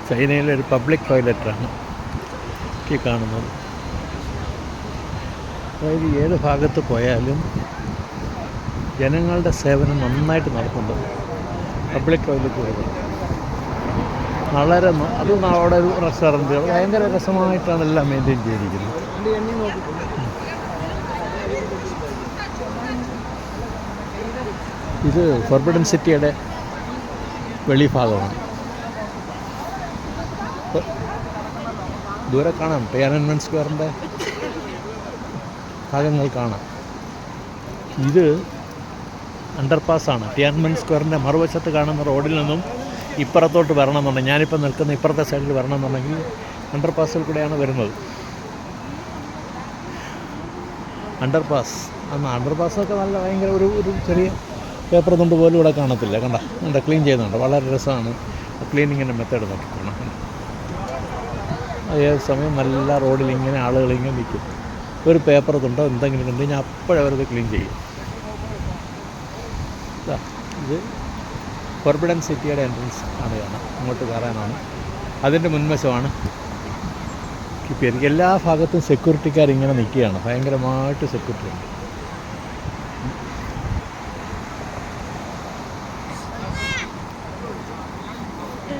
ചൈനയിലെ ഒരു പബ്ലിക് ടോയ്ലറ്റാണ് ഈ കാണുന്നത്. അതായത് ഏത് ഭാഗത്ത് പോയാലും ജനങ്ങളുടെ സേവനം നന്നായിട്ട് നടത്തുന്നുണ്ട് പബ്ലിക് ടോയ്ലറ്റുകൾ. വളരെ അതും അവിടെ ഒരു റെസ്റ്റോറൻറ്റുകൾ ഭയങ്കര രസമായിട്ടാണ് എല്ലാം മെയിൻറ്റെയിൻ ചെയ്തിരിക്കുന്നത്. ഇത് ഫോർബിഡൻ സിറ്റിയുടെ വെളിഭാഗമാണ്. ദൂരെ കാണാം ടിയാനൻമെൻ സ്ക്വയറിൻ്റെ ഭാഗങ്ങൾ കാണാം. ഇത് അണ്ടർപാസ്സാണ്. ടിയാനൻമെൻ സ്ക്വയറിൻ്റെ മറുവശത്ത് കാണുന്ന റോഡിൽ നിന്നും ഇപ്പുറത്തോട്ട് വരണമെന്നുണ്ടെങ്കിൽ, ഞാനിപ്പോൾ നിൽക്കുന്ന ഇപ്പുറത്തെ സൈഡിൽ വരണമെന്നുണ്ടെങ്കിൽ അണ്ടർപാസിൽ കൂടെയാണ് വരുന്നത്. അണ്ടർപാസ്സൊക്കെ നല്ല ഭയങ്കര ഒരു ചെറിയ പേപ്പർ തുണ്ട് പോലും ഇവിടെ കാണത്തില്ല. കണ്ട ക്ലീൻ ചെയ്യുന്നുണ്ട്. വളരെ രസമാണ് ക്ലീനിങ്ങിൻ്റെ മെത്തേഡ് നോക്കിക്കണം. ഏത് സമയം നല്ല റോഡിൽ ഇങ്ങനെ ആളുകളിങ്ങനെ നിൽക്കും. ഒരു പേപ്പർ തുണ്ടോ എന്തെങ്കിലും കണ്ടു കഴിഞ്ഞാൽ അപ്പോഴവരത് ക്ലീൻ ചെയ്യും. ഇത് ഫോർബിഡൻ സിറ്റിയുടെ എൻട്രൻസ് ആണ് കാണാം. അങ്ങോട്ട് കയറാനാണ്. അതിൻ്റെ മുൻവശമാണ് കീപ്പ് ചെയ്ത്. എല്ലാ ഭാഗത്തും സെക്യൂരിറ്റിക്കാരിങ്ങനെ നിൽക്കുകയാണ്. ഭയങ്കരമായിട്ട് സെക്യൂരിറ്റി ഉണ്ട്.